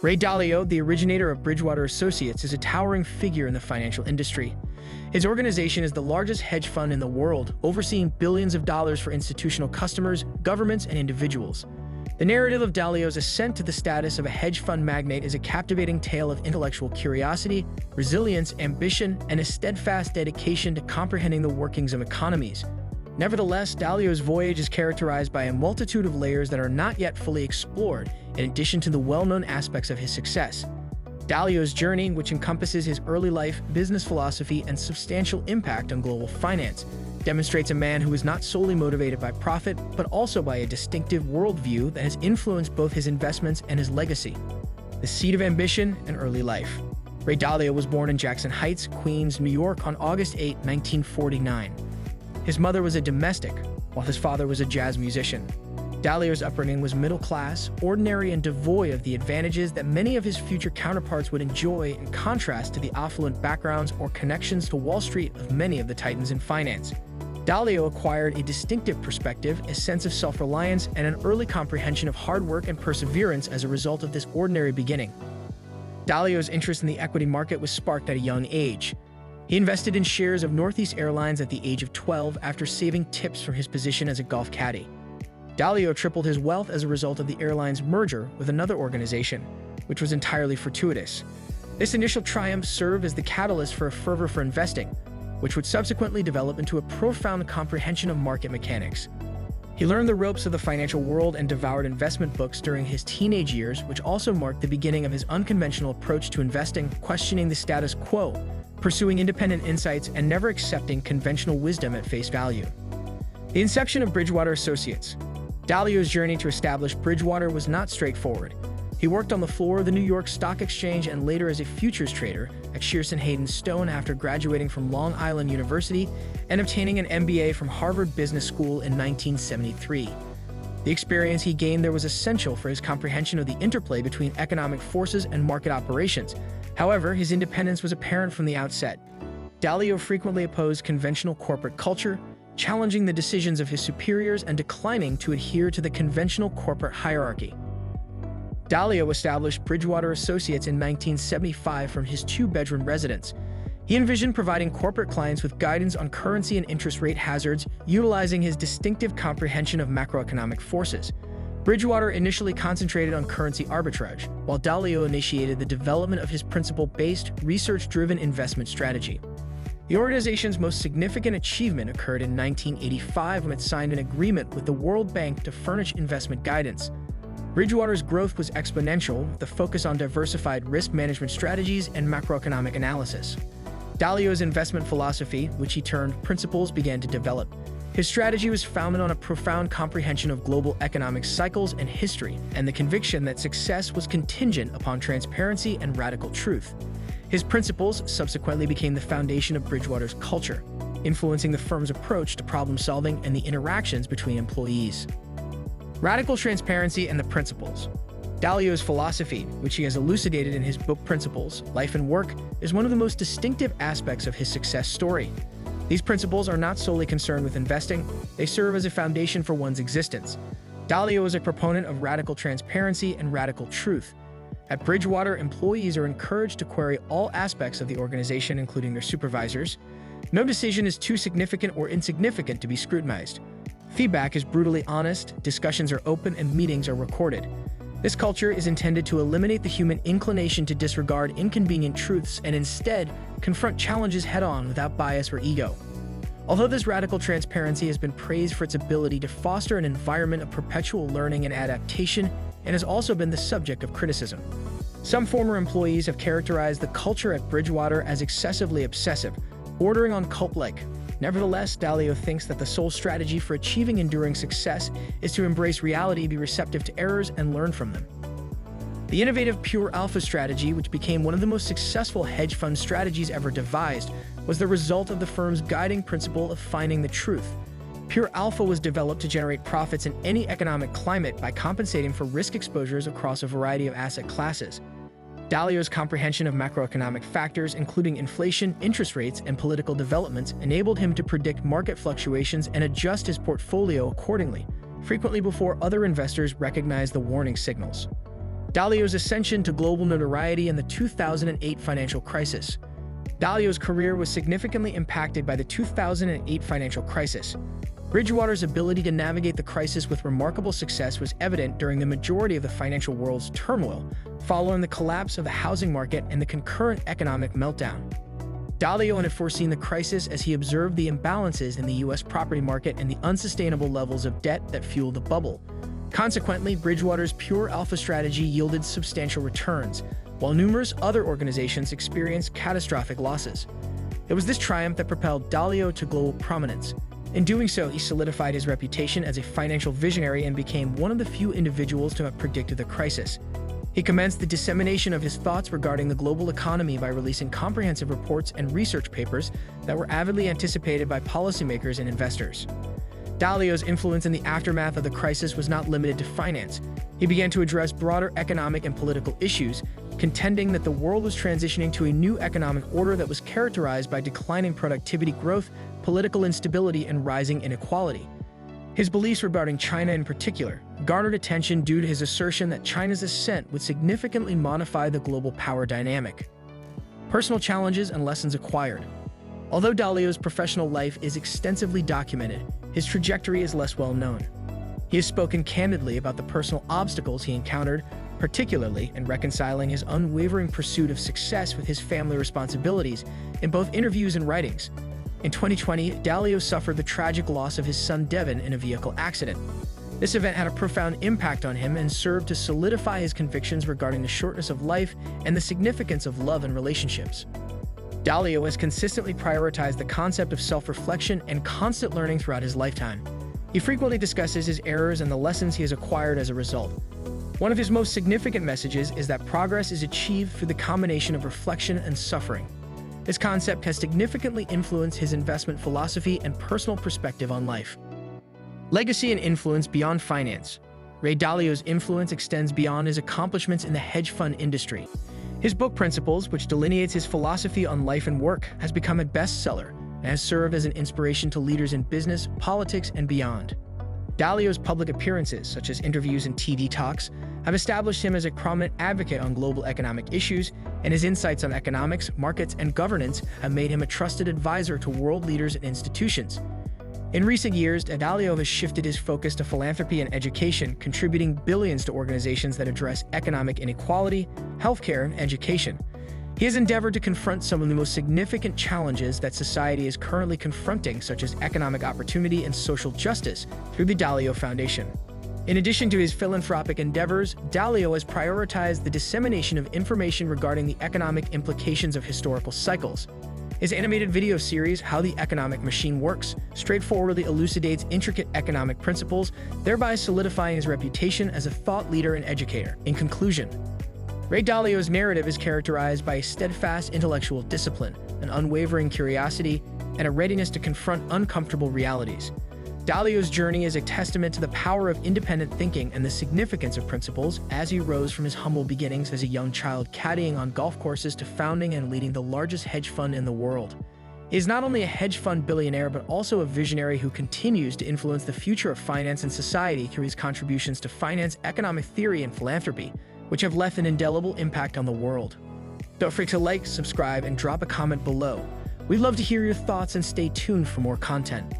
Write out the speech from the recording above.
Ray Dalio, the originator of Bridgewater Associates, is a towering figure in the financial industry. His organization is the largest hedge fund in the world, overseeing billions of dollars for institutional customers, governments, and individuals. The narrative of Dalio's ascent to the status of a hedge fund magnate is a captivating tale of intellectual curiosity, resilience, ambition, and a steadfast dedication to comprehending the workings of economies. Nevertheless, Dalio's voyage is characterized by a multitude of layers that are not yet fully explored, in addition to the well-known aspects of his success. Dalio's journey, which encompasses his early life, business philosophy, and substantial impact on global finance, demonstrates a man who is not solely motivated by profit, but also by a distinctive worldview that has influenced both his investments and his legacy. The seed of ambition and early life. Ray Dalio was born in Jackson Heights, Queens, New York on August 8, 1949. His mother was a domestic, while his father was a jazz musician. Dalio's upbringing was middle class, ordinary, and devoid of the advantages that many of his future counterparts would enjoy, in contrast to the affluent backgrounds or connections to Wall Street of many of the titans in finance. Dalio acquired a distinctive perspective, a sense of self-reliance, and an early comprehension of hard work and perseverance as a result of this ordinary beginning. Dalio's interest in the equity market was sparked at a young age. He invested in shares of Northeast Airlines at the age of 12 after saving tips from his position as a golf caddy. Dalio tripled his wealth as a result of the airline's merger with another organization, which was entirely fortuitous. This initial triumph served as the catalyst for a fervor for investing, which would subsequently develop into a profound comprehension of market mechanics. He learned the ropes of the financial world and devoured investment books during his teenage years, which also marked the beginning of his unconventional approach to investing, questioning the status quo, pursuing independent insights, and never accepting conventional wisdom at face value. The inception of Bridgewater Associates. Dalio's journey to establish Bridgewater was not straightforward. He worked on the floor of the New York Stock Exchange and later as a futures trader at Shearson Hayden Stone after graduating from Long Island University and obtaining an MBA from Harvard Business School in 1973. The experience he gained there was essential for his comprehension of the interplay between economic forces and market operations. However, his independence was apparent from the outset. Dalio frequently opposed conventional corporate culture, challenging the decisions of his superiors and declining to adhere to the conventional corporate hierarchy. Dalio established Bridgewater Associates in 1975 from his two-bedroom residence. He envisioned providing corporate clients with guidance on currency and interest rate hazards, utilizing his distinctive comprehension of macroeconomic forces. Bridgewater initially concentrated on currency arbitrage, while Dalio initiated the development of his principle-based, research-driven investment strategy. The organization's most significant achievement occurred in 1985 when it signed an agreement with the World Bank to furnish investment guidance. Bridgewater's growth was exponential, with a focus on diversified risk management strategies and macroeconomic analysis. Dalio's investment philosophy, which he termed principles, began to develop. His strategy was founded on a profound comprehension of global economic cycles and history, and the conviction that success was contingent upon transparency and radical truth. His principles subsequently became the foundation of Bridgewater's culture, influencing the firm's approach to problem-solving and the interactions between employees. Radical transparency and the principles. Dalio's philosophy, which he has elucidated in his book Principles, Life and Work, is one of the most distinctive aspects of his success story. These principles are not solely concerned with investing, they serve as a foundation for one's existence. Dalio is a proponent of radical transparency and radical truth. At Bridgewater, employees are encouraged to query all aspects of the organization, including their supervisors. No decision is too significant or insignificant to be scrutinized. Feedback is brutally honest, discussions are open, and meetings are recorded. This culture is intended to eliminate the human inclination to disregard inconvenient truths and instead confront challenges head-on without bias or ego. Although this radical transparency has been praised for its ability to foster an environment of perpetual learning and adaptation, and has also been the subject of criticism. Some former employees have characterized the culture at Bridgewater as excessively obsessive, bordering on cult-like. Nevertheless, Dalio thinks that the sole strategy for achieving enduring success is to embrace reality, be receptive to errors, and learn from them. The innovative Pure Alpha strategy, which became one of the most successful hedge fund strategies ever devised, was the result of the firm's guiding principle of finding the truth. Pure Alpha was developed to generate profits in any economic climate by compensating for risk exposures across a variety of asset classes. Dalio's comprehension of macroeconomic factors, including inflation, interest rates, and political developments, enabled him to predict market fluctuations and adjust his portfolio accordingly, frequently before other investors recognized the warning signals. Dalio's ascension to global notoriety and the 2008 financial crisis. Dalio's career was significantly impacted by the 2008 financial crisis. Bridgewater's ability to navigate the crisis with remarkable success was evident during the majority of the financial world's turmoil, following the collapse of the housing market and the concurrent economic meltdown. Dalio had foreseen the crisis as he observed the imbalances in the U.S. property market and the unsustainable levels of debt that fueled the bubble. Consequently, Bridgewater's pure alpha strategy yielded substantial returns, while numerous other organizations experienced catastrophic losses. It was this triumph that propelled Dalio to global prominence. In doing so, he solidified his reputation as a financial visionary and became one of the few individuals to have predicted the crisis. He commenced the dissemination of his thoughts regarding the global economy by releasing comprehensive reports and research papers that were avidly anticipated by policymakers and investors. Dalio's influence in the aftermath of the crisis was not limited to finance. He began to address broader economic and political issues, contending that the world was transitioning to a new economic order that was characterized by declining productivity growth, political instability, and rising inequality. His beliefs regarding China in particular garnered attention due to his assertion that China's ascent would significantly modify the global power dynamic. Personal challenges and lessons acquired. Although Dalio's professional life is extensively documented, his trajectory is less well known. He has spoken candidly about the personal obstacles he encountered, particularly in reconciling his unwavering pursuit of success with his family responsibilities in both interviews and writings. In 2020, Dalio suffered the tragic loss of his son Devin in a vehicle accident. This event had a profound impact on him and served to solidify his convictions regarding the shortness of life and the significance of love and relationships. Dalio has consistently prioritized the concept of self-reflection and constant learning throughout his lifetime. He frequently discusses his errors and the lessons he has acquired as a result. One of his most significant messages is that progress is achieved through the combination of reflection and suffering. This concept has significantly influenced his investment philosophy and personal perspective on life. Legacy and influence beyond finance. Ray Dalio's influence extends beyond his accomplishments in the hedge fund industry. His book Principles, which delineates his philosophy on life and work, has become a bestseller and has served as an inspiration to leaders in business, politics, and beyond. Dalio's public appearances, such as interviews and TV talks, have established him as a prominent advocate on global economic issues, and his insights on economics, markets, and governance have made him a trusted advisor to world leaders and institutions. In recent years, Dalio has shifted his focus to philanthropy and education, contributing billions to organizations that address economic inequality, healthcare, and education. He has endeavored to confront some of the most significant challenges that society is currently confronting, such as economic opportunity and social justice, through the Dalio Foundation. In addition to his philanthropic endeavors, Dalio has prioritized the dissemination of information regarding the economic implications of historical cycles. His animated video series, How the Economic Machine Works, straightforwardly elucidates intricate economic principles, thereby solidifying his reputation as a thought leader and educator. In conclusion, Ray Dalio's narrative is characterized by a steadfast intellectual discipline, an unwavering curiosity, and a readiness to confront uncomfortable realities. Dalio's journey is a testament to the power of independent thinking and the significance of principles as he rose from his humble beginnings as a young child caddying on golf courses to founding and leading the largest hedge fund in the world. He is not only a hedge fund billionaire but also a visionary who continues to influence the future of finance and society through his contributions to finance, economic theory, and philanthropy, which have left an indelible impact on the world. Don't forget to like, subscribe, and drop a comment below. We'd love to hear your thoughts and stay tuned for more content.